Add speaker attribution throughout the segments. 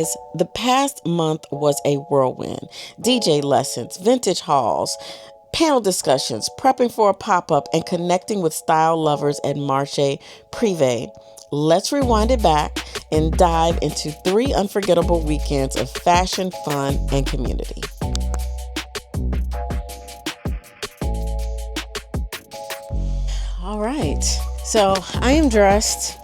Speaker 1: The past month was a whirlwind. DJ lessons, vintage hauls, panel discussions, prepping for a pop up, and connecting with style lovers at Marche Prive. Let's rewind it back and dive into 3 unforgettable weekends of fashion, fun, and community. All right. So I am dressed.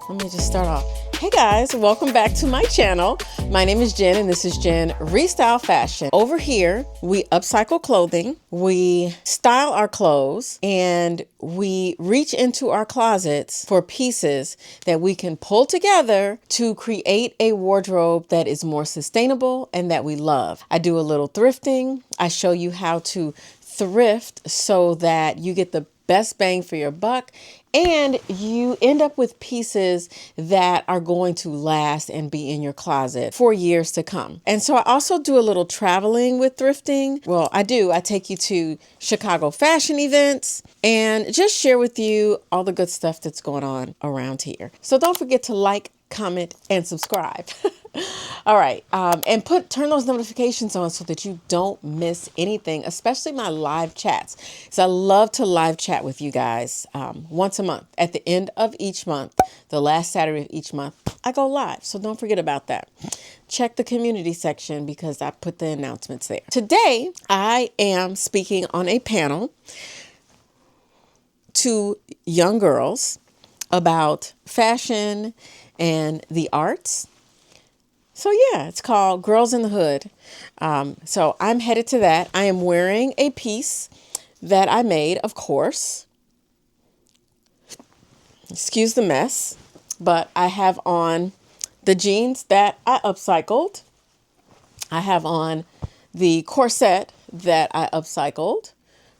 Speaker 1: Let me just start off. Hey guys, welcome back to my channel. My name is Jen and this is Jen Restyle Fashion. Over here, we upcycle clothing, we style our clothes, and we reach into our closets for pieces that we can pull together to create a wardrobe that is more sustainable and that we love. I do a little thrifting. I show you how to thrift so that you get the best bang for your buck and you end up with pieces that are going to last and be in your closet for years to come. And so I also do a little traveling with thrifting. Well, I do. I take you to Chicago fashion events and just share with you all the good stuff that's going on around here. So don't forget to like, comment, and subscribe. All right. And turn those notifications on so that you don't miss anything, especially my live chats. So I love to live chat with you guys once a month. At the end of each month, the last Saturday of each month, I go live. So don't forget about that. Check the community section because I put the announcements there. Today, I am speaking on a panel to young girls about fashion and the arts. So yeah, it's called Girls in the Hood. So I'm headed to that. I am wearing a piece that I made, of course. Excuse the mess, but I have on the jeans that I upcycled. I have on the corset that I upcycled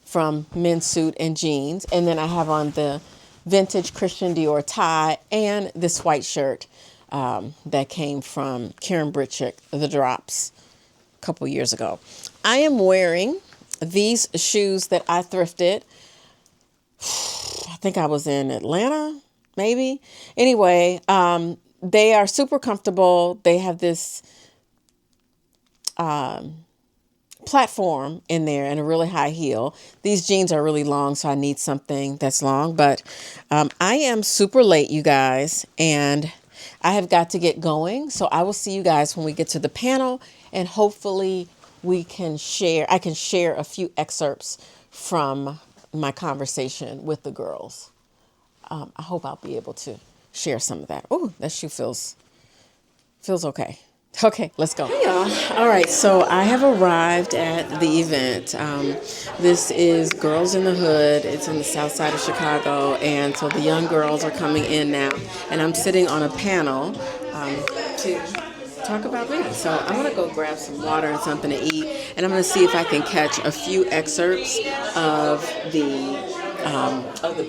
Speaker 1: from men's suit and jeans. And then I have on the vintage Christian Dior tie and this white shirt that came from Karen Britchick, The Drops, a couple years ago. I am wearing these shoes that I thrifted. I think I was in Atlanta, maybe. Anyway, they are super comfortable. They have this platform in there and a really high heel. These jeans are really long, so I need something that's long. But I am super late, you guys, and I have got to get going. So I will see you guys when we get to the panel, and hopefully I can share a few excerpts from my conversation with the girls. I hope I'll be able to share some of that. Oh, that shoe feels okay. Okay, let's go. Hey y'all. All right, so I have arrived at the event. This is Girls in the Hood. It's in the south side of Chicago, and so the young girls are coming in now, and I'm sitting on a panel to talk about me. So I'm gonna go grab some water and something to eat, and I'm gonna see if I can catch a few excerpts of the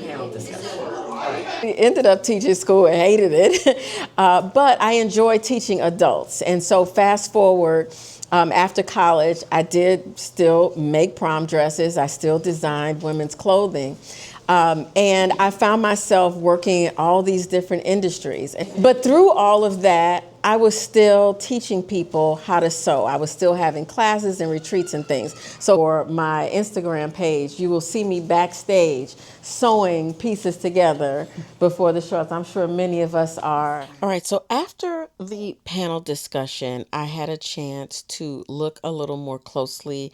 Speaker 1: panel discussion. I ended up teaching school and hated it, but I enjoy teaching adults. And so fast forward, after college, I did still make prom dresses. I still designed women's clothing. And I found myself working in all these different industries. But through all of that, I was still teaching people how to sew. I was still having classes and retreats and things. So for my Instagram page, you will see me backstage sewing pieces together before the shows. I'm sure many of us are. All right, so after the panel discussion, I had a chance to look a little more closely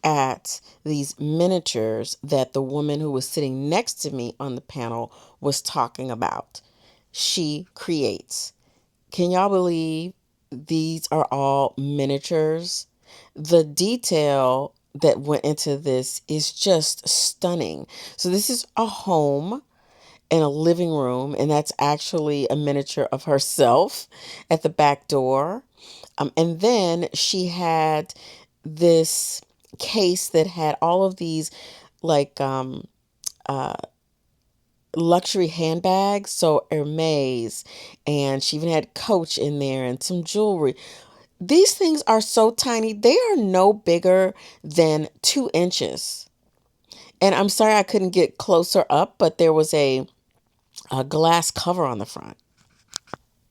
Speaker 1: at these miniatures that the woman who was sitting next to me on the panel was talking about. She creates. Can y'all believe these are all miniatures? The detail that went into this is just stunning. So this is a home and a living room, and that's actually a miniature of herself at the back door. And then she had this case that had all of these like luxury handbags, so Hermes, and she even had Coach in there and some jewelry. These things are so tiny. They are no bigger than 2 inches. And I'm sorry I couldn't get closer up, but there was a glass cover on the front.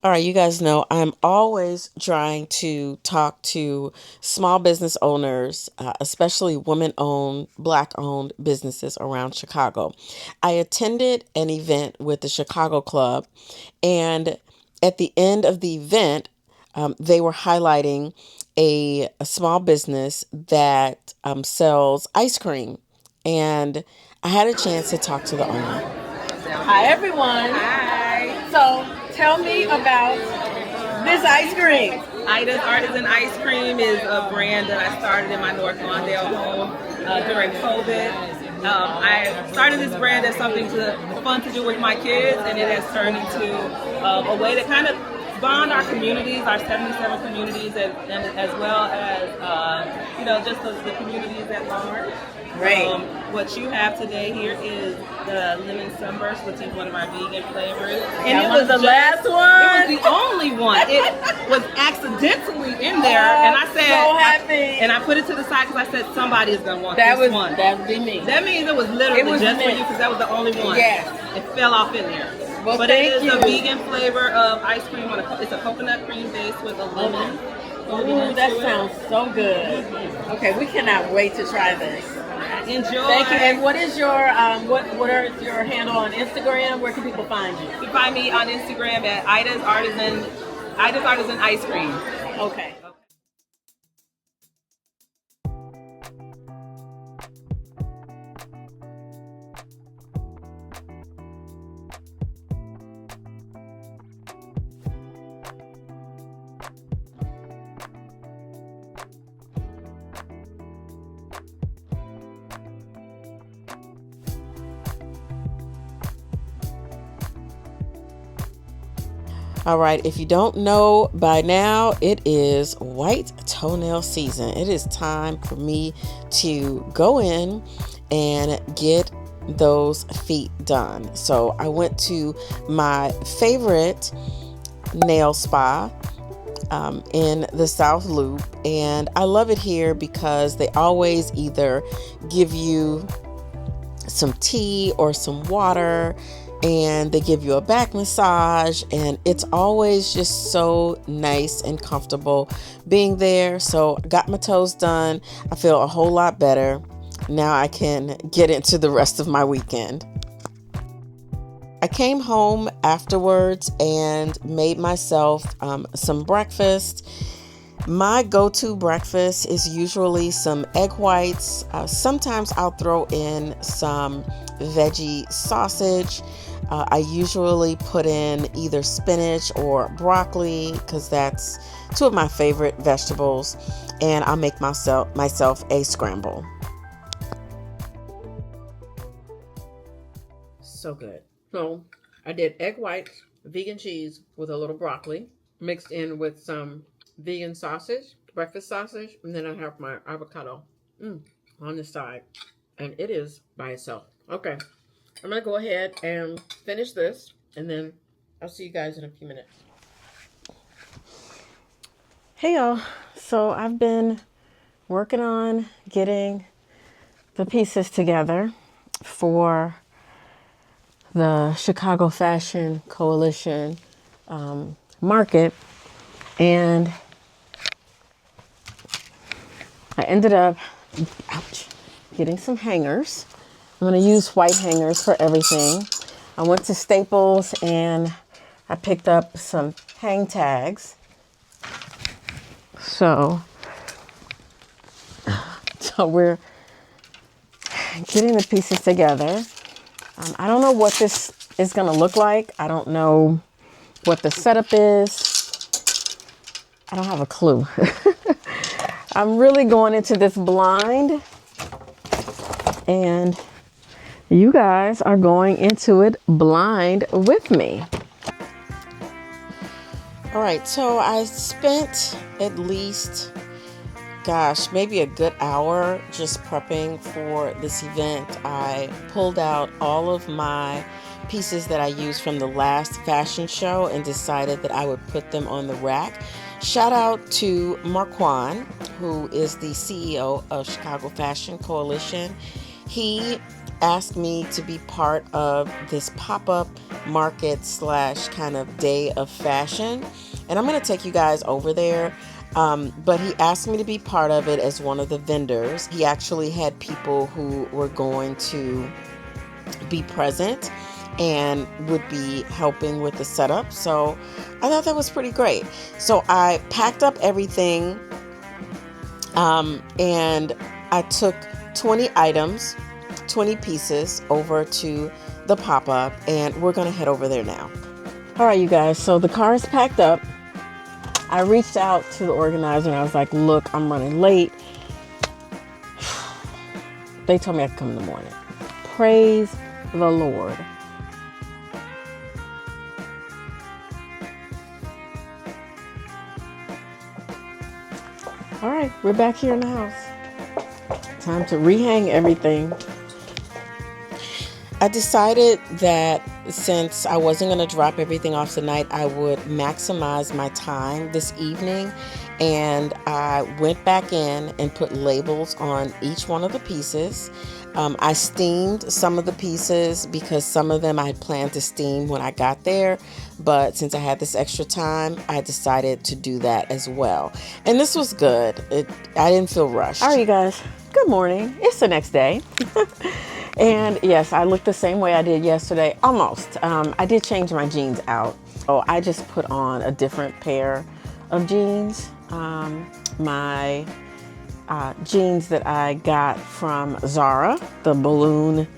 Speaker 1: All right, you guys know I'm always trying to talk to small business owners, especially women owned, black owned businesses around Chicago. I attended an event with the Chicago Club, and at the end of the event, they were highlighting a small business that sells ice cream. And I had a chance to talk to the owner. Hi, everyone.
Speaker 2: Hi.
Speaker 1: So tell me about this ice cream.
Speaker 2: Ida's Artisan Ice Cream is a brand that I started in my North Lawndale home during COVID. I started this brand as something fun to do with my kids, and it has turned into a way to kind of bond our communities, our 77 communities, and as well as just the communities at large.
Speaker 1: Great.
Speaker 2: What you have today here is the lemon sunburst, which is one of our vegan flavors.
Speaker 1: And it was the last one.
Speaker 2: It was the only one. It was accidentally in there, and I said,
Speaker 1: so happy.
Speaker 2: And I put it to the side because I said somebody is gonna want this one.
Speaker 1: That would be me.
Speaker 2: That means it was literally just for you because that was the only one.
Speaker 1: Yes.
Speaker 2: It fell off in there.
Speaker 1: Well,
Speaker 2: but it is a vegan flavor of ice cream it's a coconut cream base with a lemon.
Speaker 1: Ooh, that sounds so good. Okay, we cannot wait to try this.
Speaker 2: Enjoy.
Speaker 1: Thank you. And what is your what are your handle on Instagram? Where can people find you?
Speaker 2: You can find me on Instagram at Ida's Artisan Ice Cream.
Speaker 1: Okay. All right, if you don't know by now, it is white toenail season. It is time for me to go in and get those feet done. So I went to my favorite nail spa in the South Loop, and I love it here because they always either give you some tea or some water, and they give you a back massage, and it's always just so nice and comfortable being there. So I got my toes done. I feel a whole lot better. Now I can get into the rest of my weekend. I came home afterwards and made myself some breakfast. My go-to breakfast is usually some egg whites. Sometimes I'll throw in some veggie sausage. I usually put in either spinach or broccoli because that's two of my favorite vegetables. And I'll make myself a scramble. So good. So I did egg whites, vegan cheese with a little broccoli, mixed in with some vegan sausage, breakfast sausage, and then I have my avocado on the side. And it is by itself. Okay. I'm going to go ahead and finish this, and then I'll see you guys in a few minutes. Hey, y'all. So I've been working on getting the pieces together for the Chicago Fashion Coalition market, and I ended up getting some hangers. I'm going to use white hangers for everything. I went to Staples and I picked up some hang tags. So we're getting the pieces together. I don't know what this is going to look like. I don't know what the setup is. I don't have a clue. I'm really going into this blind, and you guys are going into it blind with me. All right, so I spent at least, maybe a good hour just prepping for this event. I pulled out all of my pieces that I used from the last fashion show and decided that I would put them on the rack. Shout out to Marquand, who is the CEO of Chicago Fashion Coalition. He asked me to be part of this pop-up market slash kind of day of fashion. And I'm going to take you guys over there. But he asked me to be part of it as one of the vendors. He actually had people who were going to be present and would be helping with the setup. So I thought that was pretty great. So I packed up everything and I took 20 items, 20 pieces over to the pop-up, and we're going to head over there now. All right, you guys. So the car is packed up. I reached out to the organizer and I was like, look, I'm running late. They told me I could come in the morning. Praise the Lord. All right, we're back here in the house. Time to rehang everything. I decided that since I wasn't going to drop everything off tonight, I would maximize my time this evening. And I went back in and put labels on each one of the pieces. I steamed some of the pieces because some of them I had planned to steam when I got there. But since I had this extra time, I decided to do that as well. And this was good. I didn't feel rushed. All right, you guys. Good morning. It's the next day. And yes, I look the same way I did yesterday, almost. I did change my jeans out. So I just put on a different pair of jeans. My jeans that I got from Zara, the balloon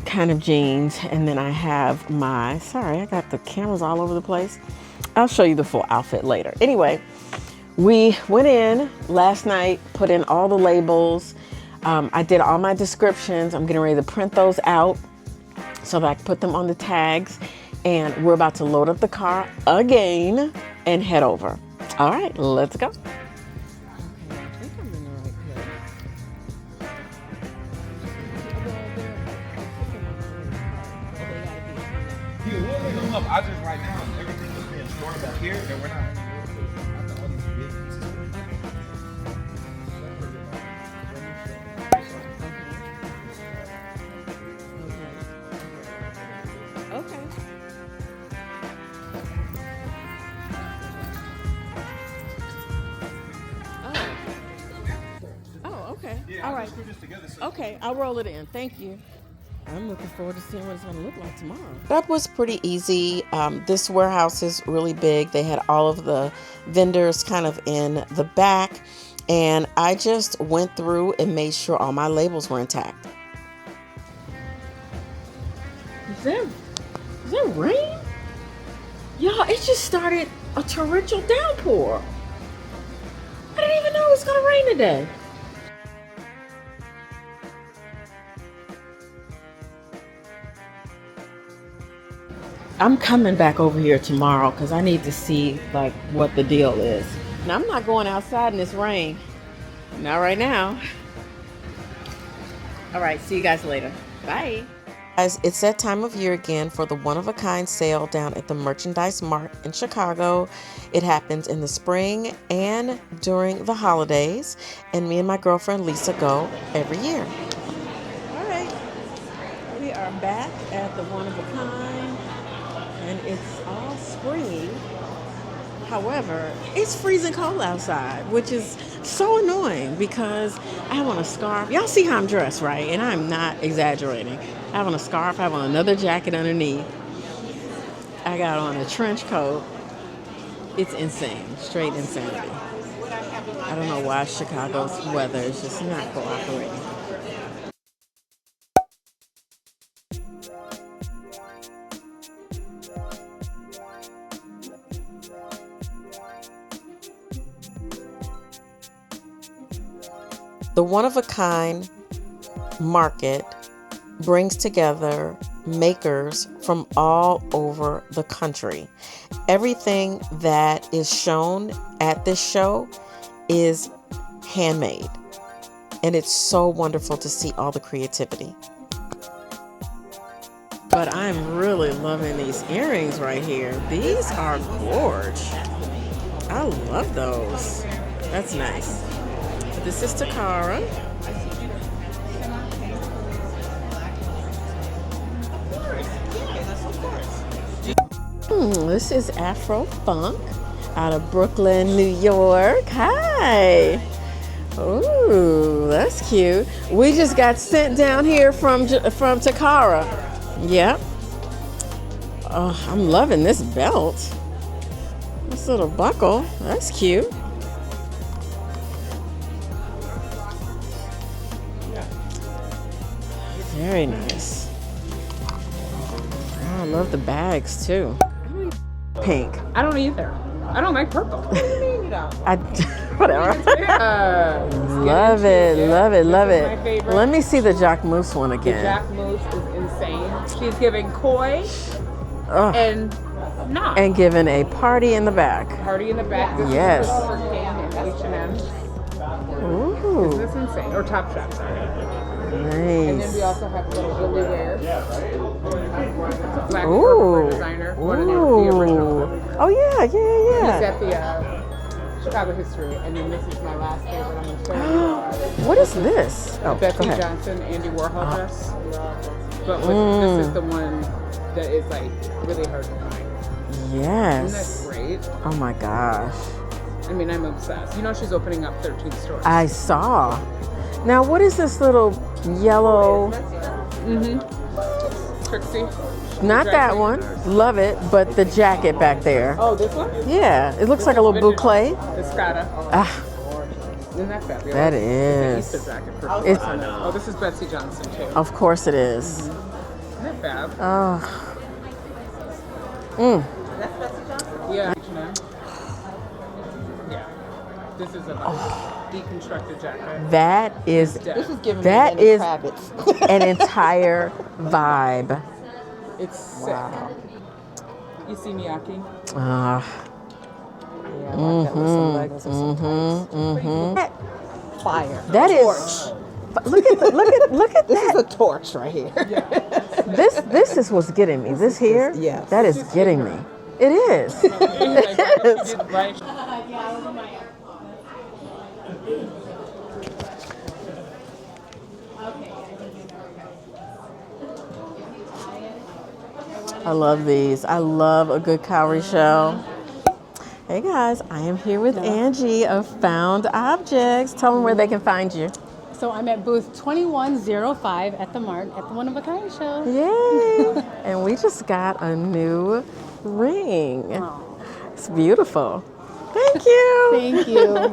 Speaker 1: kind of jeans. And then I have sorry, I got the cameras all over the place. I'll show you the full outfit later. Anyway, we went in last night, put in all the labels. I did all my descriptions. I'm getting ready to print those out so that I can put them on the tags. And we're about to load up the car again and head over. All right, let's go. Okay, I think I'm in the right place.
Speaker 3: Yeah, we'll look them up. I just right now, everything is being stored back here, and we're not.
Speaker 1: Okay. Oh, okay.
Speaker 3: Yeah,
Speaker 1: all right.
Speaker 3: Put this together. So
Speaker 1: Okay, I'll roll it in. Thank you. I'm looking forward to seeing what it's going to look like tomorrow. That was pretty easy. This warehouse is really big. They had all of the vendors kind of in the back. And I just went through and made sure all my labels were intact. Is there rain? Y'all, it just started a torrential downpour. I didn't even know it was going to rain today. I'm coming back over here tomorrow because I need to see like what the deal is. Now I'm not going outside in this rain. Not right now. All right, see you guys later. Bye. Guys, it's that time of year again for the one-of-a-kind sale down at the Merchandise Mart in Chicago. It happens in the spring and during the holidays, and me and my girlfriend Lisa go every year. All right, we are back at the one-of-a-kind, and it's all springy. However, it's freezing cold outside, which is so annoying because I have on a scarf. Y'all see how I'm dressed, right? And I'm not exaggerating. I have on a scarf. I have on another jacket underneath. I got on a trench coat. It's insane. Straight insanity. I don't know why Chicago's weather is just not cooperating. The one-of-a-kind market brings together makers from all over the country. Everything that is shown at this show is handmade, and it's so wonderful to see all the creativity. But I'm really loving these earrings right here. These are gorgeous. I love those. That's nice. This is Takara. This is Afro Funk out of Brooklyn, New York. Hi. Ooh, that's cute. We just got sent down here from Takara. Yep. Oh, I'm loving this belt. This little buckle. That's cute. Very nice. Oh, I love the bags too. Pink.
Speaker 2: I don't either. I don't like purple. What do you mean you don't?
Speaker 1: Whatever. Love it, love it, love it. Let me see the Jacquemus one again.
Speaker 2: Jacquemus is insane. She's giving koi and not.
Speaker 1: And giving a party in the back.
Speaker 2: Party in the back. This
Speaker 1: Yes.
Speaker 2: is for H&M.
Speaker 1: Ooh.
Speaker 2: Isn't this insane? Or Top Shop, sorry.
Speaker 1: Nice.
Speaker 2: And then we also have little Willy wear. Black
Speaker 1: Ooh.
Speaker 2: designer. One of the original.
Speaker 1: Oh yeah,
Speaker 2: He's
Speaker 1: yeah.
Speaker 2: at the Chicago History, and then this is my last favorite. I'm going to show you.
Speaker 1: What is this? Oh,
Speaker 2: Betsy
Speaker 1: go ahead.
Speaker 2: Johnson, Andy Warhol dress. But this is the one that is like really hard to find.
Speaker 1: Yes.
Speaker 2: Isn't that great?
Speaker 1: Oh my gosh.
Speaker 2: I mean, I'm obsessed. You know, she's opening up 13 stores.
Speaker 1: I saw. Now, what is this little yellow?
Speaker 2: Trixie.
Speaker 1: Not that one. Love it, but the jacket back there.
Speaker 2: Oh, this one?
Speaker 1: Yeah, it looks like a little boucle.
Speaker 2: Escada.
Speaker 1: Ah,
Speaker 2: Isn't that fabulous?
Speaker 1: that
Speaker 2: It's
Speaker 1: is.
Speaker 2: an Easter jacket for
Speaker 1: It's-
Speaker 2: Oh, this is Betsy Johnson, too.
Speaker 1: Of course it is.
Speaker 2: Isn't that fab?
Speaker 1: Oh.
Speaker 2: Yeah. H&M. Yeah. This is a deconstructed jacket.
Speaker 1: That is.
Speaker 4: This is giving
Speaker 1: That
Speaker 4: me Lenny
Speaker 1: is
Speaker 4: Kravitz.
Speaker 1: an entire vibe.
Speaker 2: It's sick. You see Miyake?
Speaker 1: Ah.
Speaker 4: Yeah, I like that with some leggings and some tights. Fire.
Speaker 1: That is. Look at
Speaker 4: This is
Speaker 1: that.
Speaker 4: a torch right here.
Speaker 1: This is what's getting me. This here.
Speaker 4: Yes.
Speaker 1: That is getting me. It is.
Speaker 2: Right.
Speaker 1: I love these. I love a good cowrie show. Hey guys, I am here with Angie of Found Objects. Tell them where they can find you.
Speaker 5: So I'm at booth 2105 at the Mart at the One of a Kind show.
Speaker 1: Yay! And we just got a new ring.
Speaker 5: Oh,
Speaker 1: It's beautiful. Thank you.
Speaker 5: thank you.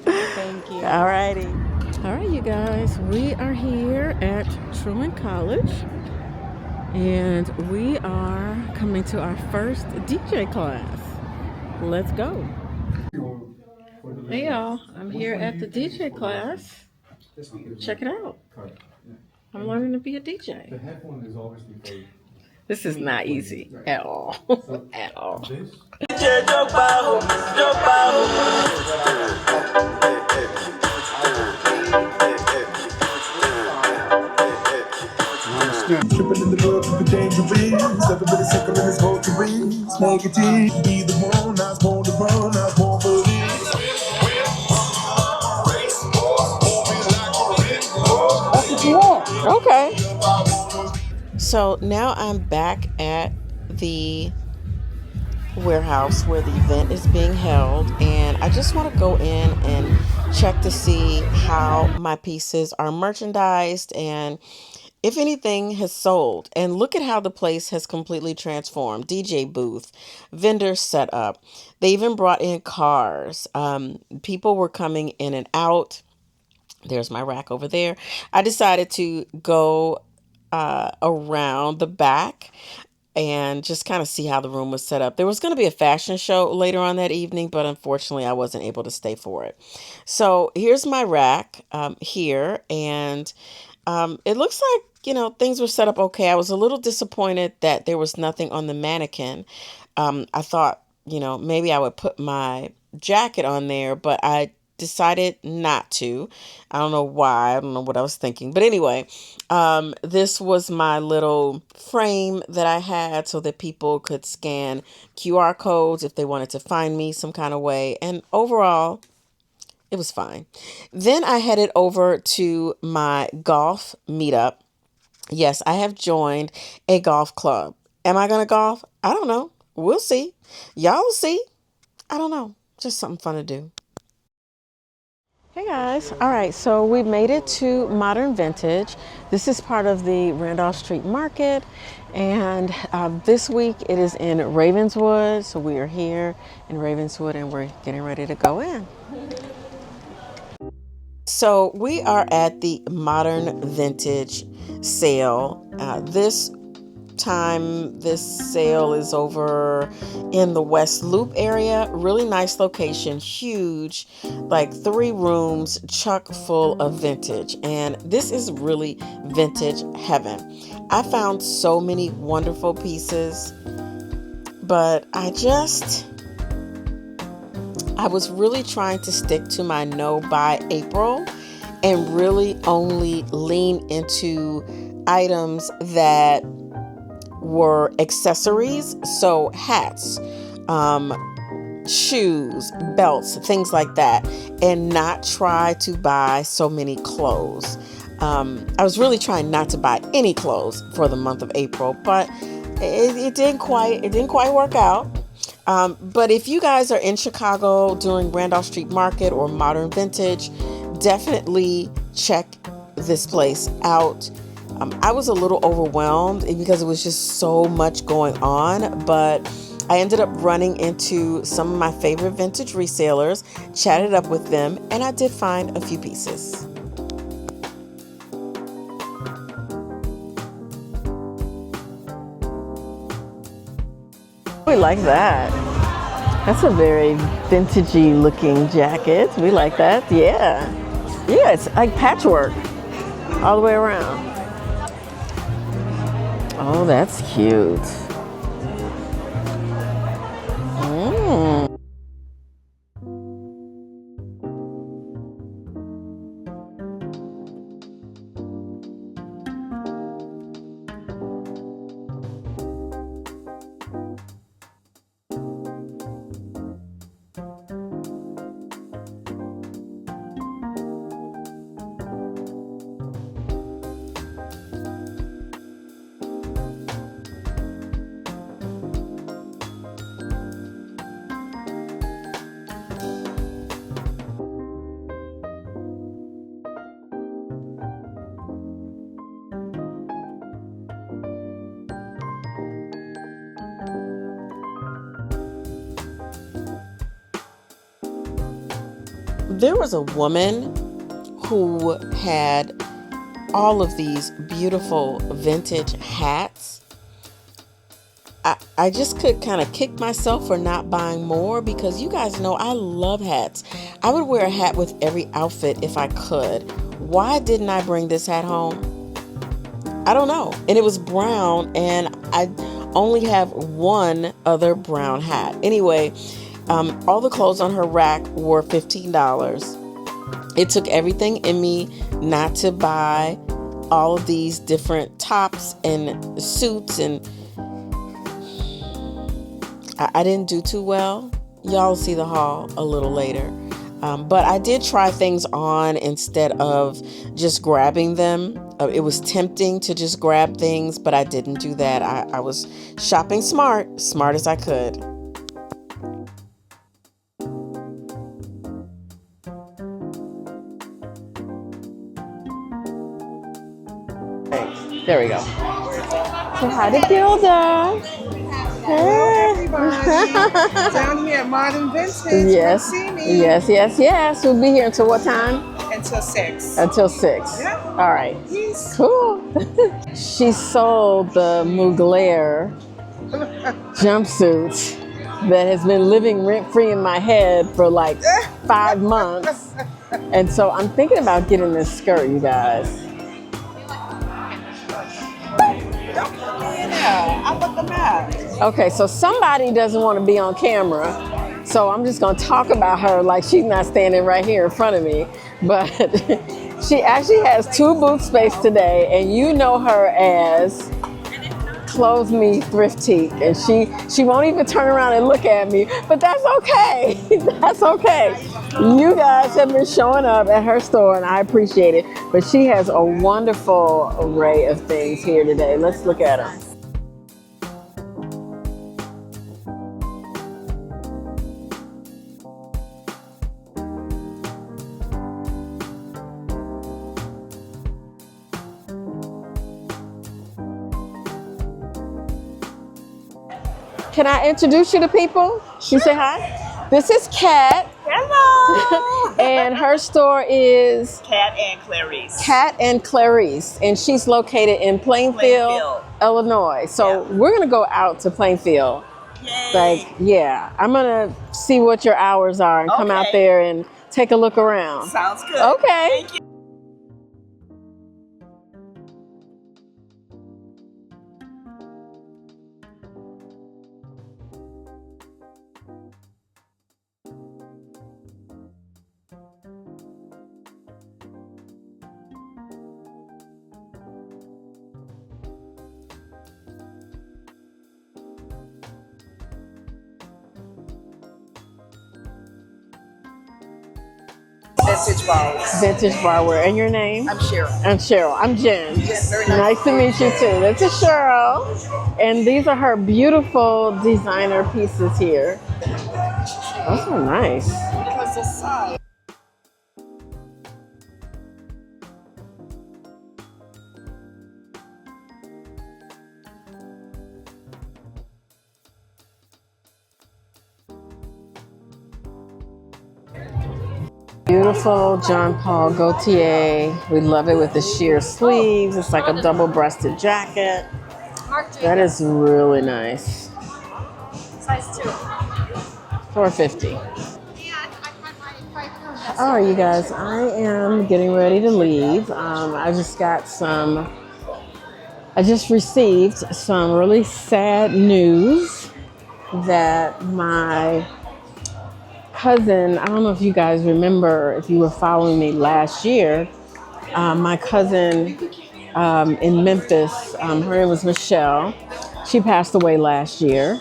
Speaker 5: Thank you.
Speaker 1: All righty. All right, you guys, we are here at Truman College. And we are coming to our first DJ class. Let's go. Hey y'all, I'm here at the DJ class. Check it out. I'm learning to be a DJ. This is not easy at all. At all.
Speaker 6: Tripping in the club with the dangerous. Everybody circling his votaries. Negative, be the one. I was born to run. I was born for this.
Speaker 1: Okay. So now I'm back at the warehouse where the event is being held, and I just want to go in and check to see how my pieces are merchandised and if anything has sold. And look at how the place has completely transformed. DJ booth, vendor set up. They even brought in cars. People were coming in and out. There's my rack over there. I decided to go around the back and just kind of see how the room was set up. There was going to be a fashion show later on that evening, but unfortunately I wasn't able to stay for it. So here's my rack here, and it looks like, things were set up okay. I was a little disappointed that there was nothing on the mannequin. I thought, maybe I would put my jacket on there, but I decided not to. I don't know why. I don't know what I was thinking. But anyway, this was my little frame that I had so that people could scan QR codes if they wanted to find me some kind of way. And overall, it was fine. Then I headed over to my golf meetup. Yes, I have joined a golf club. Am I going to golf? I don't know. We'll see. Y'all will see. I don't know. Just something fun to do. Hey guys. All right, so we made it to Modern Vintage. This is part of the Randolph Street Market, and this week it is in Ravenswood. So we are here in Ravenswood and we're getting ready to go in. So we are at the Modern Vintage sale. This sale is over in the West Loop area. Really nice location, huge, like 3 rooms, chock full of vintage. And this is really vintage heaven. I found so many wonderful pieces, but I was really trying to stick to my no buy April and really only lean into items that were accessories, so hats, shoes, belts, things like that, and not try to buy so many clothes. I was really trying not to buy any clothes for the month of April, but it didn't quite work out. But if you guys are in Chicago during Randolph Street Market or Modern Vintage, definitely check this place out. I was a little overwhelmed because it was just so much going on, but I ended up running into some of my favorite vintage resellers, chatted up with them, and I did find a few pieces. We like that. That's a very vintagey looking jacket. We like that. Yeah. Yeah, it's like patchwork all the way around. Oh, that's cute. There was a woman who had all of these beautiful vintage hats. I just could kind of kick myself for not buying more because you guys know I love hats. I would wear a hat with every outfit if I could. Why didn't I bring this hat home? I don't know. And it was brown, and I only have one other brown hat. Anyway, all the clothes on her rack were $15. It took everything in me not to buy all of these different tops and suits, and I didn't do too well. Y'all see the haul a little later. But I did try things on instead of just grabbing them. It was tempting to just grab things, but I didn't do that. I was shopping smart as I could. There we go. So hi to Gilda.
Speaker 7: Hello, everybody. Down here at Modern Vintage.
Speaker 1: Yes.
Speaker 7: Come see me.
Speaker 1: Yes. We'll be here until what time?
Speaker 7: Until 6.
Speaker 1: Until 6.
Speaker 7: Yeah.
Speaker 1: All right.
Speaker 7: Yes.
Speaker 1: Cool. She sold the Mugler jumpsuit that has been living rent-free in my head for like 5 months. And so I'm thinking about getting this skirt, you guys.
Speaker 7: I'm at the map.
Speaker 1: Okay, so somebody doesn't want to be on camera, so I'm just going to talk about her like she's not standing right here in front of me. But she actually has 2 booth space today, and you know her as Clothes Me Thriftique, and she won't even turn around and look at me, but that's okay. That's okay. You guys have been showing up at her store, and I appreciate it. But she has a wonderful array of things here today. Let's look at them. Can I introduce you to people? Sure. You say hi? This is Kat.
Speaker 8: Hello.
Speaker 1: And her store is
Speaker 8: Kat and Clarice.
Speaker 1: Kat and Clarice. And she's located in Plainfield. Illinois. So we're going to go out to Plainfield.
Speaker 8: Yay.
Speaker 1: Like, yeah, I'm going to see what your hours are and come out there and take a look around.
Speaker 8: Sounds good.
Speaker 1: Okay.
Speaker 8: Thank you. Vintage barware.
Speaker 1: Vintage barware. And your name?
Speaker 8: I'm Cheryl.
Speaker 1: I'm Cheryl. I'm Jen.
Speaker 8: Yes, very
Speaker 1: Nice to meet you too. This is Cheryl. And these are her beautiful designer pieces here. Those are nice.
Speaker 8: Because the size.
Speaker 1: Beautiful John Paul Gaultier. We love it with the sheer sleeves. It's like a double-breasted jacket. That is really nice.
Speaker 9: Size 2.
Speaker 1: $4.50. All right, you guys, I am getting ready to leave. I just received some really sad news that my cousin, I don't know if you guys remember, if you were following me last year, my cousin in Memphis, her name was Michelle. She passed away last year.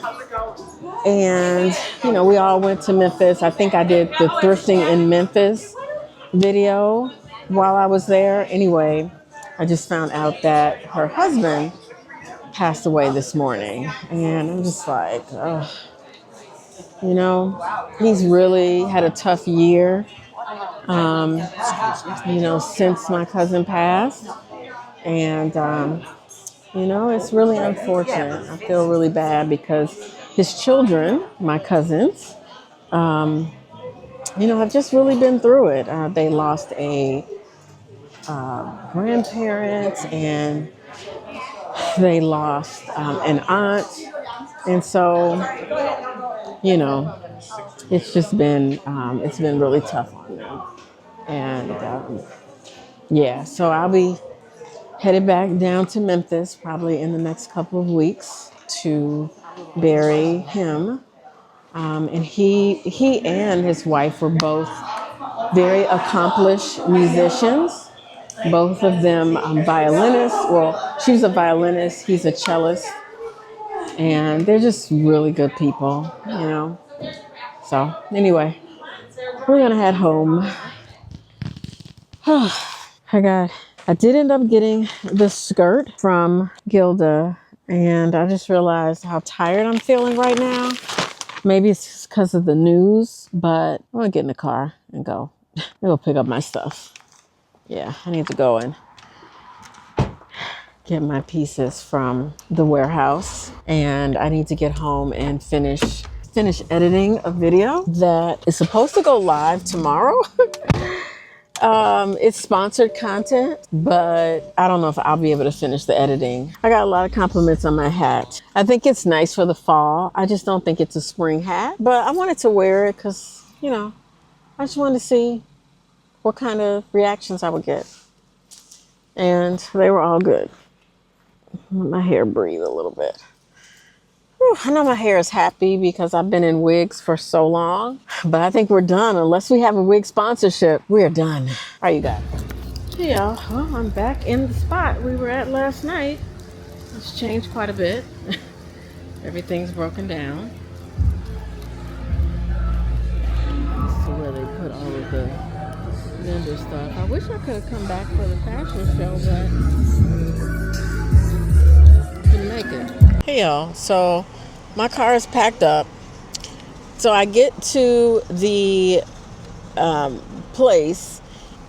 Speaker 1: And, you know, we all went to Memphis. I think I did the Thrifting in Memphis video while I was there. Anyway, I just found out that her husband passed away this morning. And I'm just like, oh, you know, he's really had a tough year, you know, since my cousin passed. And, you know, it's really unfortunate. I feel really bad because his children, my cousins, you know, have just really been through it. They lost a grandparent and they lost an aunt. And so, you know, it's just been, it's been really tough on them. And yeah, so I'll be headed back down to Memphis probably in the next couple of weeks to bury him. And he and his wife were both very accomplished musicians. Both of them violinists. Well, she's a violinist, he's a cellist. And they're just really good people, you know. So anyway, we're gonna head home. I did end up getting the skirt from Gilda, and I just realized how tired I'm feeling right now. Maybe it's just because of the news, but I'm gonna get in the car and go. Go pick up my stuff. Yeah, I need to go and get my pieces from the warehouse, and I need to get home and finish editing a video that is supposed to go live tomorrow. It's sponsored content, but I don't know if I'll be able to finish the editing. I got a lot of compliments on my hat. I think it's nice for the fall. I just don't think it's a spring hat, but I wanted to wear it because, you know, I just wanted to see what kind of reactions I would get. And they were all good. Let my hair breathe a little bit. Whew, I know my hair is happy because I've been in wigs for so long, but I think we're done. Unless we have a wig sponsorship, we're done. All right, you guys. Yeah, well, I'm back in the spot we were at last night. It's changed quite a bit. Everything's broken down. This is where they put all of the vendor stuff. I wish I could have come back for the fashion show, but couldn't make it. Hey y'all, so my car is packed up. So I get to the place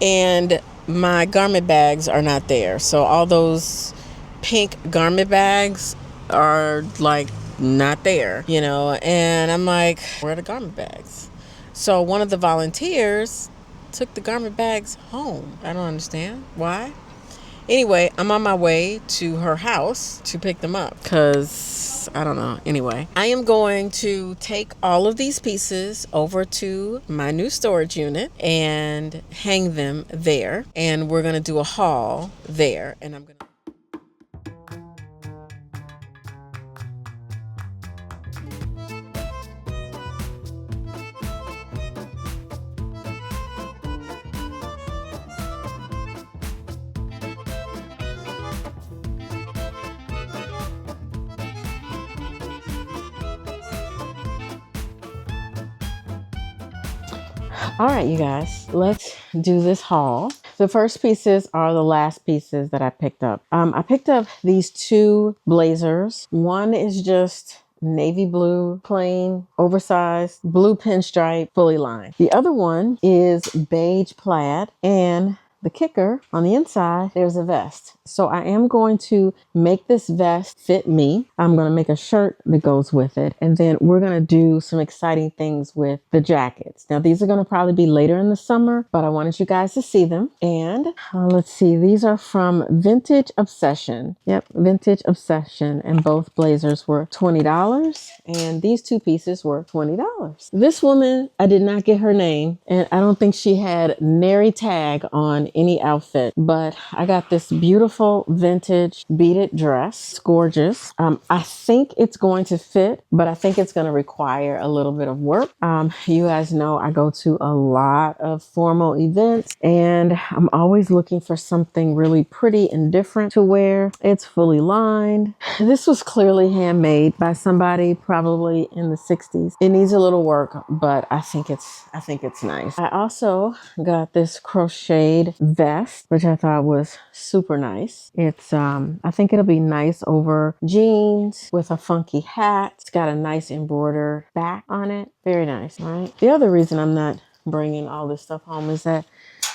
Speaker 1: and my garment bags are not there. So all those pink garment bags are like not there, you know. And I'm like, where are the garment bags? So one of the volunteers took the garment bags home. I don't understand why. Anyway, I'm on my way to her house to pick them up because I don't know. Anyway, I am going to take all of these pieces over to my new storage unit and hang them there. And we're going to do a haul there. And I'm going to. All right, you guys, let's do this haul. The first pieces are the last pieces that I picked up. I picked up these two blazers. One is just navy blue, plain, oversized, blue pinstripe, fully lined. The other one is beige plaid, and the kicker on the inside, there's a vest. So I am going to make this vest fit me. I'm going to make a shirt that goes with it. And then we're going to do some exciting things with the jackets. Now, these are going to probably be later in the summer, but I wanted you guys to see them. And let's see, these are from Vintage Obsession. Yep, Vintage Obsession. And both blazers were $20. And these two pieces were $20. This woman, I did not get her name. And I don't think she had nary tag on any outfit, but I got this beautiful vintage beaded dress. It's gorgeous. I think it's going to fit, but I think it's going to require a little bit of work. You guys know I go to a lot of formal events and I'm always looking for something really pretty and different to wear. It's fully lined. This was clearly handmade by somebody probably in the 60s. It needs a little work, but I think it's nice. I also got this crocheted vest, which I thought was super nice. It's I think it'll be nice over jeans with a funky hat. It's got a nice embroidered back on it. Very nice, right? The other reason I'm not bringing all this stuff home is that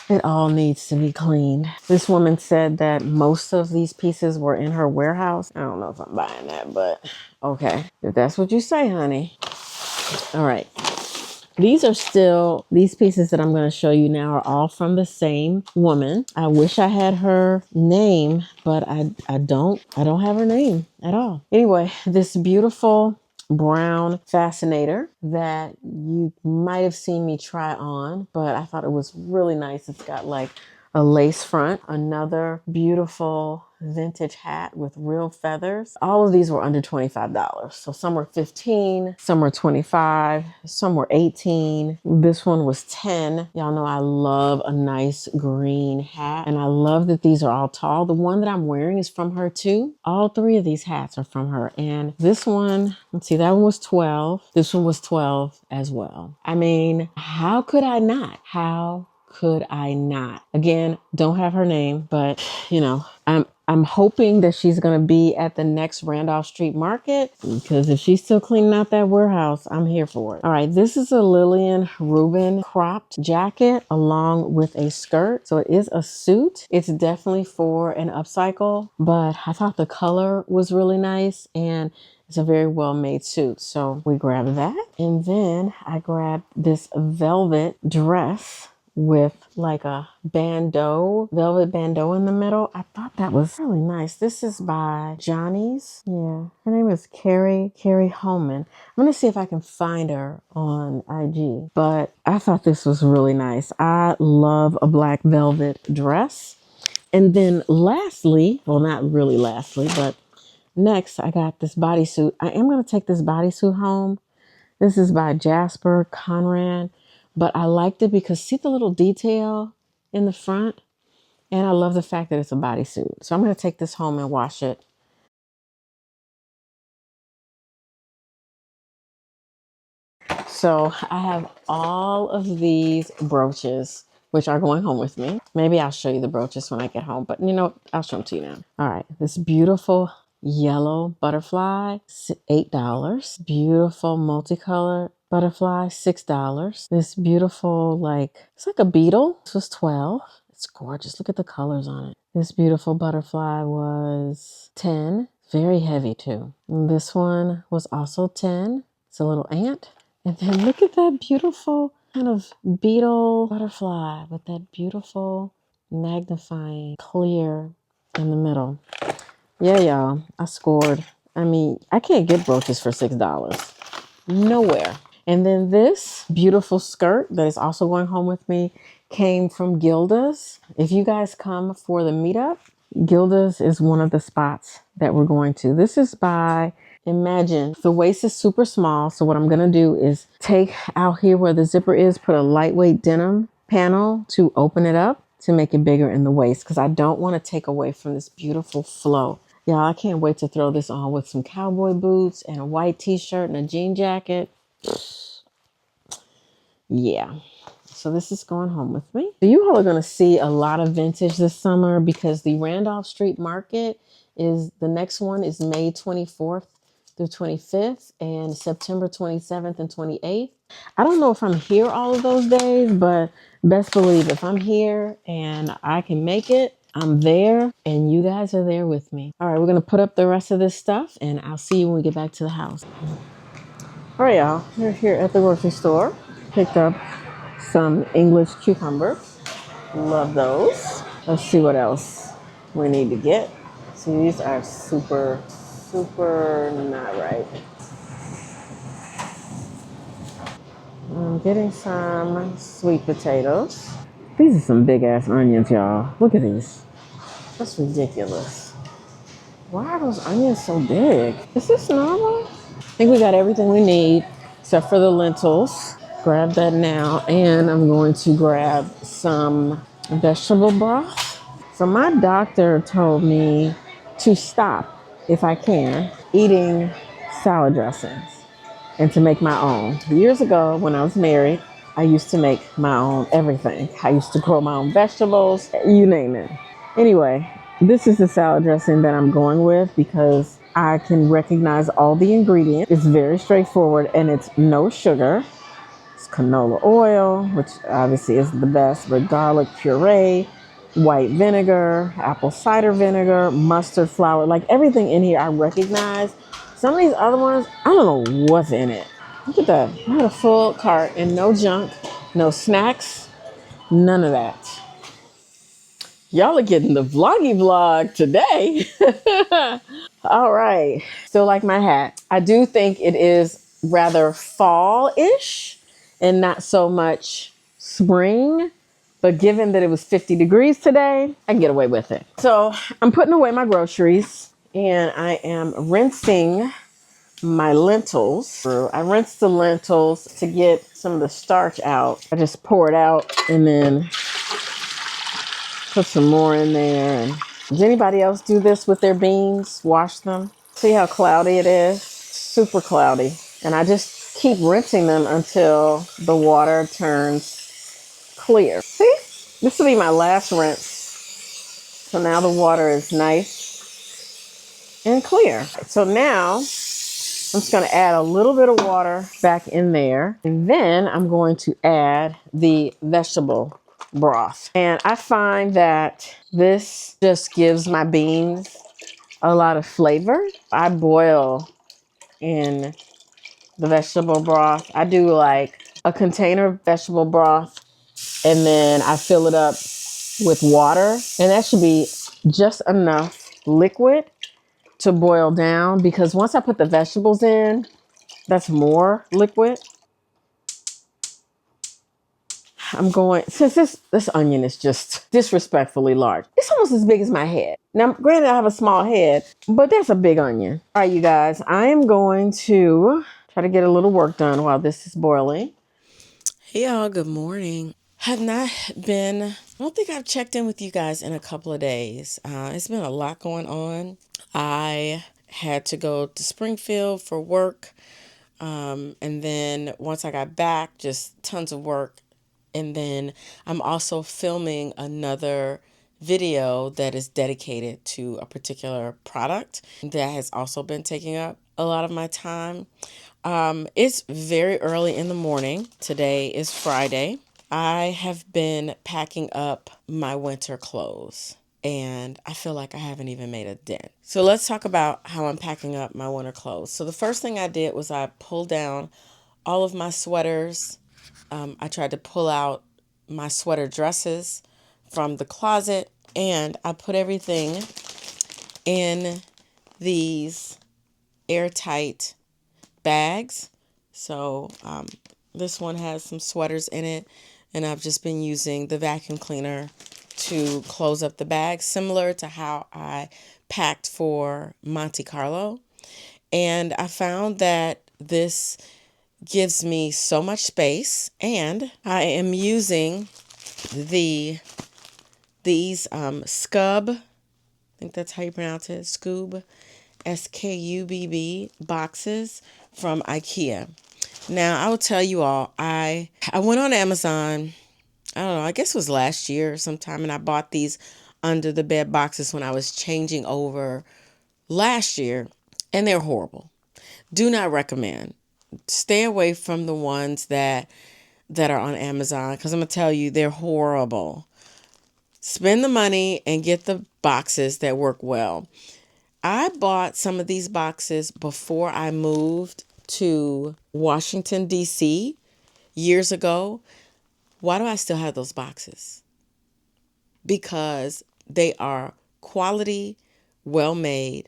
Speaker 1: it all needs to be cleaned. This woman said that most of these pieces were in her warehouse. I don't know if I'm buying that, but okay. If that's what you say, honey. All right. These pieces that I'm going to show you now are all from the same woman. I wish I had her name, but I don't have her name at all. Anyway, this beautiful brown fascinator that you might have seen me try on, but I thought it was really nice. It's got like a lace front, another beautiful vintage hat with real feathers. All of these were under $25. So some were 15, some were 25, some were 18. This one was 10. Y'all know I love a nice green hat and I love that these are all tall. The one that I'm wearing is from her too. All three of these hats are from her. And this one, let's see, that one was 12. This one was 12 as well. I mean, how could I not? How could I not? Again, don't have her name, but you know, I'm hoping that she's going to be at the next Randolph Street Market because if she's still cleaning out that warehouse, I'm here for it. All right, this is a Lillian Rubin cropped jacket along with a skirt. So it is a suit. It's definitely for an upcycle, but I thought the color was really nice and it's a very well made suit. So we grabbed that. And then I grabbed this velvet dress with like a velvet bandeau in the middle. I thought that was really nice. This is by Johnny's. Yeah, her name is Carrie Holman. I'm gonna see if I can find her on IG, but I thought this was really nice. I love a black velvet dress. And then lastly, well, not really lastly, but next I got this bodysuit. I am gonna take this bodysuit home. This is by Jasper Conrad. But I liked it because see the little detail in the front? And I love the fact that it's a bodysuit. So I'm going to take this home and wash it. So I have all of these brooches, which are going home with me. Maybe I'll show you the brooches when I get home, but you know, I'll show them to you now. All right, this beautiful yellow butterfly, $8. Beautiful multicolored butterfly, $6. This beautiful, it's like a beetle. This was 12. It's gorgeous. Look at the colors on it. This beautiful butterfly was 10. Very heavy too. And this one was also 10. It's a little ant. And then look at that beautiful kind of beetle butterfly with that beautiful magnifying clear in the middle. Yeah, y'all, I scored. I mean, I can't get brooches for $6. Nowhere. And then this beautiful skirt that is also going home with me came from Gilda's. If you guys come for the meetup, Gilda's is one of the spots that we're going to. This is by Imagine. The waist is super small. So what I'm going to do is take out here where the zipper is, put a lightweight denim panel to open it up to make it bigger in the waist because I don't want to take away from this beautiful flow. Y'all, I can't wait to throw this on with some cowboy boots and a white t-shirt and a jean jacket. Yeah. So this is going home with me. So you all are going to see a lot of vintage this summer because the Randolph Street Market is the next one is May 24th through 25th and September 27th and 28th. I don't know if I'm here all of those days, but best believe if I'm here and I can make it, I'm there and you guys are there with me. All right, we're going to put up the rest of this stuff and I'll see you when we get back to the house. All right, y'all, we're here at the grocery store. Picked up some English cucumber. Love those. Let's see what else we need to get. See, these are super not right. I'm getting some sweet potatoes. These are some big ass onions, y'all. Look at these. That's ridiculous. Why are those onions so big? Is this normal? I think we got everything we need except for the lentils. Grab that now, and I'm going to grab some vegetable broth. So my doctor told me to stop, if I can, eating salad dressings and to make my own. Years ago, when I was married, I used to make my own everything. I used to grow my own vegetables, you name it. Anyway, this is the salad dressing that I'm going with because I can recognize all the ingredients. It's very straightforward and it's no sugar. It's canola oil, which obviously is the best, but garlic puree, white vinegar, apple cider vinegar, mustard flour, like everything in here I recognize. Some of these other ones, I don't know what's in it. Look at that. I had a full cart and no junk, no snacks, none of that. Y'all are getting the vloggy vlog today. All right. Still like my hat. I do think it is rather fall-ish and not so much spring. But given that it was 50 degrees today, I can get away with it. So I'm putting away my groceries and I am rinsing my lentils. I rinse the lentils to get some of the starch out. I just pour it out and then put some more in there. And does anybody else do this with their beans? Wash them. See how cloudy it is? Super cloudy. And I just keep rinsing them until the water turns clear. See? This will be my last rinse. So now the water is nice and clear. So now I'm just going to add a little bit of water back in there. And then I'm going to add the vegetable broth. And I find that this just gives my beans a lot of flavor. I boil in the vegetable broth. I do like a container of vegetable broth and then I fill it up with water. And that should be just enough liquid to boil down because once I put the vegetables in, that's more liquid. I'm going, since this onion is just disrespectfully large. It's almost as big as my head. Now, granted, I have a small head, but that's a big onion. All right, you guys, I am going to try to get a little work done while this is boiling. Hey, y'all, good morning. Have not been, I don't think I've checked in with you guys in a couple of days. It's been a lot going on. I had to go to Springfield for work. And then once I got back, just tons of work. And then I'm also filming another video that is dedicated to a particular product that has also been taking up a lot of my time. It's very early in the morning. Today is Friday. I have been packing up my winter clothes. and I feel like I haven't even made a dent. So let's talk about how I'm packing up my winter clothes. So the first thing I did was I pulled down all of my sweaters. I tried to pull out my sweater dresses from the closet, and I put everything in these airtight bags. So this one has some sweaters in it, and I've just been using the vacuum cleaner to close up the bag, similar to how I packed for Monte Carlo. And I found that this gives me so much space, and I am using these Scub, I think that's how you pronounce it, Scoob, SKUBB boxes from IKEA. Now, I will tell you all, I went on Amazon, I don't know, I guess it was last year or sometime, and I bought these under the bed boxes when I was changing over last year, and they're horrible. Do not recommend. Stay away from the ones that are on Amazon, because I'm going to tell you, they're horrible. Spend the money and get the boxes that work well. I bought some of these boxes before I moved to Washington, D.C. years ago. Why do I still have those boxes? Because they are quality, well made,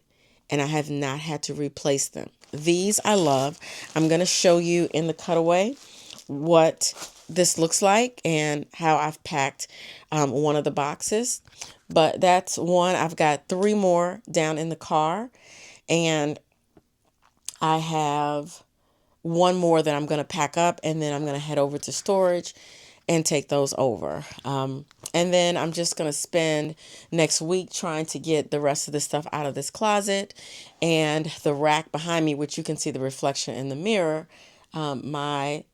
Speaker 1: and I have not had to replace them. These I love. I'm going to show you in the cutaway what this looks like and how I've packed one of the boxes. But that's one. I've got 3 more down in the car, and I have one more that I'm going to pack up, and then I'm going to head over to storage and take those over. And then I'm just going to spend next week trying to get the rest of the stuff out of this closet and the rack behind me, which you can see the reflection in the mirror. My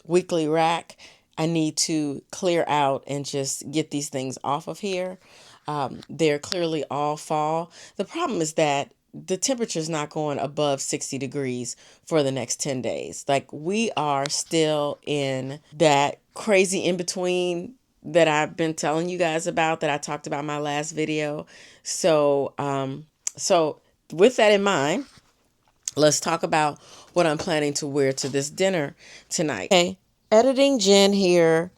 Speaker 1: weekly rack, I need to clear out and just get these things off of here. They're clearly all fall. The problem is that the temperature is not going above 60 degrees for the next 10 days. Like, we are still in that crazy in between that I've been telling you guys about, that I talked about in my last video. So with that in mind, let's talk about what I'm planning to wear to this dinner tonight. Okay, editing Jen here.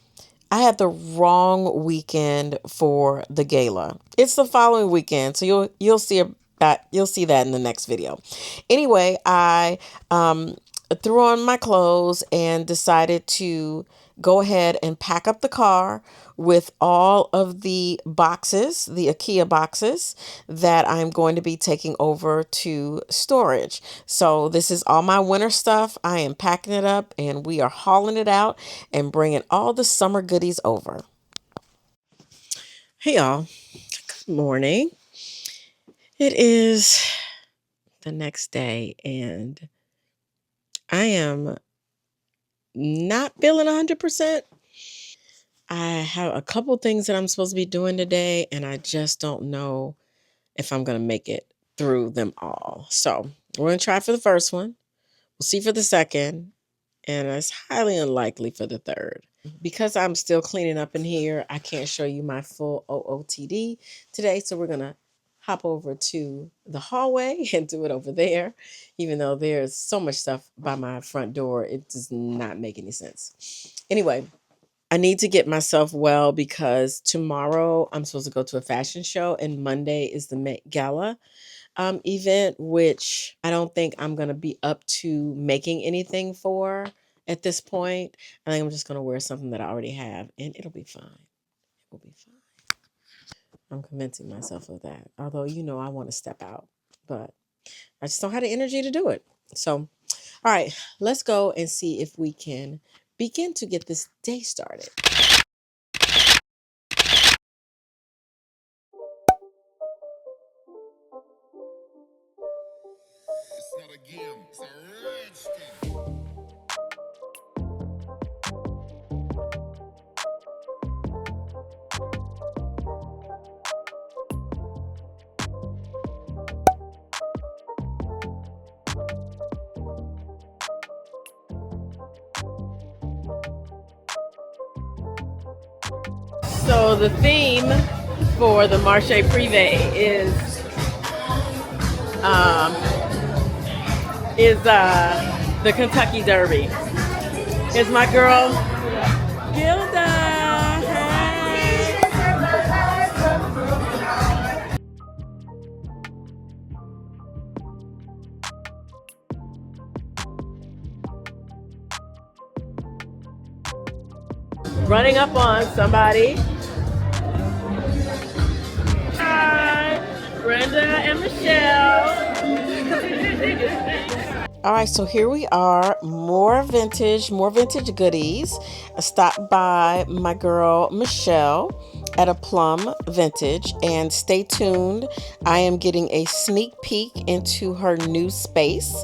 Speaker 1: I had the wrong weekend for the gala. It's the following weekend, so you'll see that in the next video. Anyway, I threw on my clothes and decided to go ahead and pack up the car with all of the boxes, the IKEA boxes that I'm going to be taking over to storage. So this is all my winter stuff. I am packing it up, and we are hauling it out and bringing all the summer goodies over. Hey y'all, good morning. It is the next day, and I am not feeling 100%. I have a couple things that I'm supposed to be doing today, and I just don't know if I'm going to make it through them all. So we're going to try for the first one. We'll see for the second, and it's highly unlikely for the third. Because I'm still cleaning up in here, I can't show you my full OOTD today, so we're going to hop over to the hallway and do it over there. Even though there's so much stuff by my front door, it does not make any sense. Anyway, I need to get myself well, because tomorrow I'm supposed to go to a fashion show, and Monday is the Met Gala event, which I don't think I'm going to be up to making anything for at this point. I think I'm just going to wear something that I already have, and it'll be fine. It will be fine. I'm convincing myself of that. Although, I want to step out, but I just don't have the energy to do it. So, all right, let's go and see if we can begin to get this day started.
Speaker 6: It's not a game, it's a rich thing.
Speaker 1: So the theme for the Marche Prive is the Kentucky Derby. Here's my girl, Gilda. Hey. Running up on somebody. Hi, Brenda and Michelle. All right, so here we are, more vintage goodies. I stopped by my girl Michelle at a Plum Vintage, and stay tuned. I am getting a sneak peek into her new space,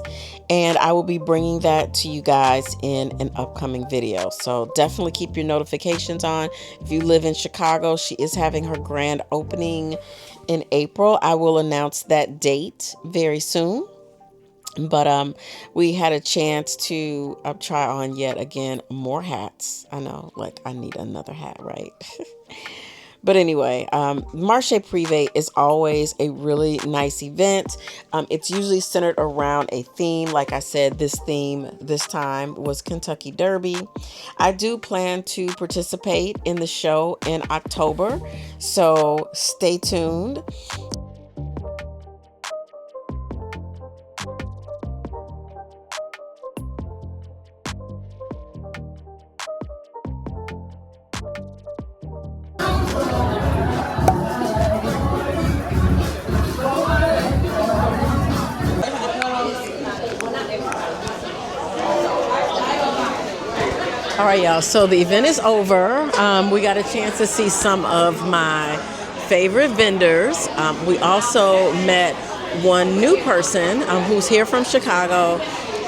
Speaker 1: and I will be bringing that to you guys in an upcoming video. So definitely keep your notifications on. If you live in Chicago, she is having her grand opening in April. I will announce that date very soon. But we had a chance to try on yet again more hats. I know, like, I need another hat, right? But anyway, Marche Prive is always a really nice event. It's usually centered around a theme. Like I said, this theme this time was Kentucky Derby. I do plan to participate in the show in October, so stay tuned. All right, y'all. So the event is over. We got a chance to see some of my favorite vendors. We also met one new person who's here from Chicago,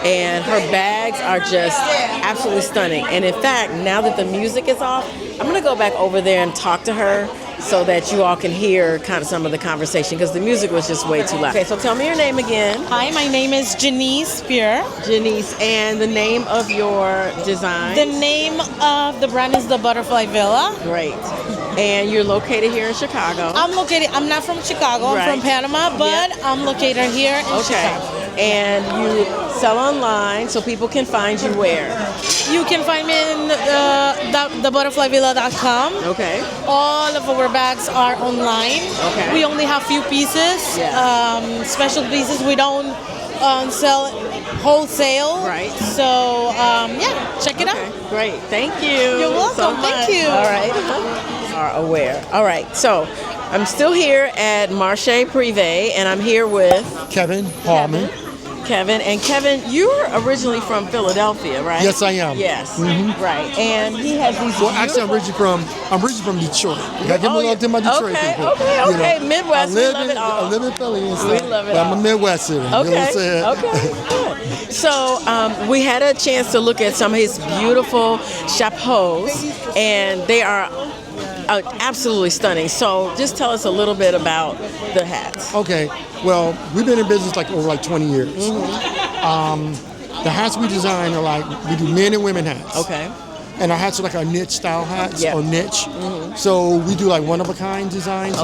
Speaker 1: and her bags are just absolutely stunning. And in fact, now that the music is off, I'm going to go back over there and talk to her so that you all can hear kind of some of the conversation, because the music was just way too loud. Okay, so tell me your name again.
Speaker 10: Hi, my name is Janice Pierre.
Speaker 1: Janice, and the name of your design?
Speaker 10: The name of the brand is the Butterfly Villa.
Speaker 1: Great. And you're located here in Chicago?
Speaker 10: I'm not from Chicago,
Speaker 1: right.
Speaker 10: I'm from Panama, but yep. I'm located here in Chicago.
Speaker 1: And you sell online, so people can find you where?
Speaker 10: You can find me in thebutterflyvilla.com.
Speaker 1: Okay.
Speaker 10: All of our bags are online.
Speaker 1: Okay.
Speaker 10: We only have few pieces,
Speaker 1: yeah.
Speaker 10: Special pieces. We don't sell wholesale.
Speaker 1: Right.
Speaker 10: So, yeah, check it out.
Speaker 1: Great. Thank you.
Speaker 10: You're welcome.
Speaker 1: So much.
Speaker 10: Thank you.
Speaker 1: All right. Are aware. All right. So I'm still here at Marche Prive, and I'm here with
Speaker 11: Kevin Hallman.
Speaker 1: Kevin, you're originally from Philadelphia, right?
Speaker 11: Yes, I am.
Speaker 1: Yes,
Speaker 11: mm-hmm.
Speaker 1: Right. And he has these.
Speaker 11: Well, actually, I'm originally from Detroit. I give me to my Detroit people.
Speaker 1: Okay. You know, Midwest, we love it all.
Speaker 11: I live in Philly and stuff.
Speaker 1: We love it
Speaker 11: but
Speaker 1: all.
Speaker 11: I'm a Midwesterner.
Speaker 1: Okay.
Speaker 11: You know what I'm saying?
Speaker 1: Okay. So we had a chance to look at some of his beautiful chapeaux, and they are absolutely stunning. So just tell us a little bit about the hats.
Speaker 11: Okay. Well, we've been in business over 20 years.
Speaker 1: Mm-hmm.
Speaker 11: The hats we design are we do men and women hats.
Speaker 1: Okay.
Speaker 11: And our hats are our niche style hats or niche.
Speaker 1: Mm-hmm.
Speaker 11: So we do one of a kind designs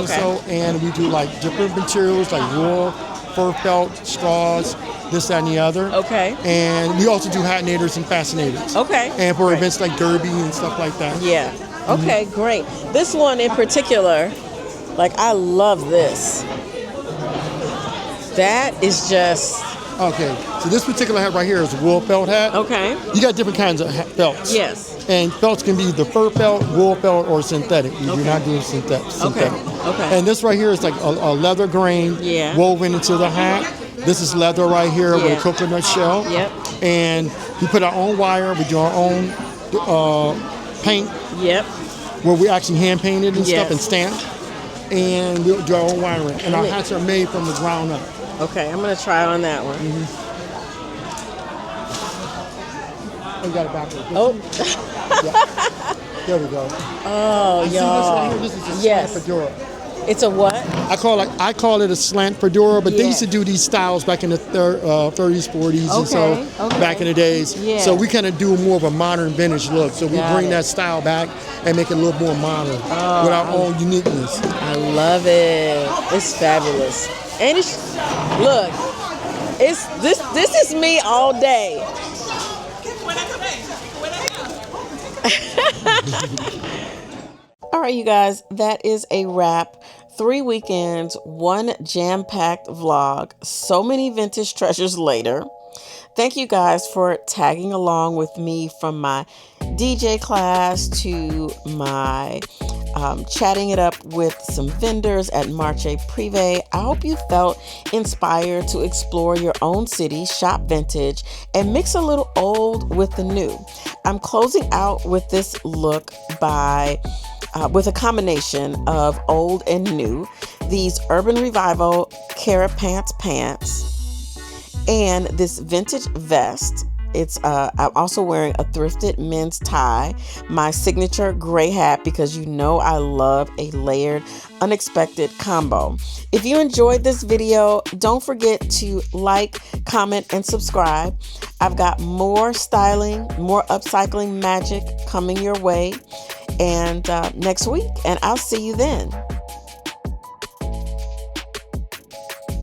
Speaker 11: and we do different materials like wool, fur felt, straws, this, that, and the other.
Speaker 1: Okay.
Speaker 11: And we also do hat naders and fascinators.
Speaker 1: Okay.
Speaker 11: And for events like Derby and stuff like that.
Speaker 1: Yeah. Okay, great. This one in particular, I love this. That is just...
Speaker 11: Okay, so this particular hat right here is a wool felt hat.
Speaker 1: Okay.
Speaker 11: You got different kinds of felts.
Speaker 1: Yes.
Speaker 11: And felts can be the fur felt, wool felt, or synthetic. You're not doing synthetic.
Speaker 1: Okay.
Speaker 11: And this right here is a leather grain woven into the hat. This is leather right here with a coconut shell.
Speaker 1: Yep.
Speaker 11: And we put our own wire. We do our own paint.
Speaker 1: Yep.
Speaker 11: Where we actually hand painted and stuff and stamped. And we do our own wiring. And our hats are made from the ground up.
Speaker 1: Okay, I'm going to try on that one.
Speaker 11: Mm-hmm. You got it backwards.
Speaker 1: Oh.
Speaker 11: Yeah. There we go.
Speaker 1: Oh, y'all.
Speaker 11: This is a fedora.
Speaker 1: It's a what?
Speaker 11: I call it a slant fedora, but they used to do these styles back in the 30s, 40s, and so back in the days.
Speaker 1: Yeah.
Speaker 11: So we kind of do more of a modern vintage look. So we bring that style back and make it a little more modern with our own uniqueness.
Speaker 1: I love it. It's fabulous. And look, it's this is me all day. All right, you guys, that is a wrap. 3 weekends, one jam-packed vlog, so many vintage treasures later. Thank you guys for tagging along with me from my DJ class to my chatting it up with some vendors at Marche Prive. I hope you felt inspired to explore your own city, shop vintage, and mix a little old with the new. I'm closing out with this look with a combination of old and new. These Urban Revival Cara pants and this vintage vest. I'm also wearing a thrifted men's tie, my signature gray hat, because you know I love a layered, unexpected combo. If you enjoyed this video, don't forget to like, comment, and subscribe. I've got more styling, more upcycling magic coming your way and next week, and I'll see you then.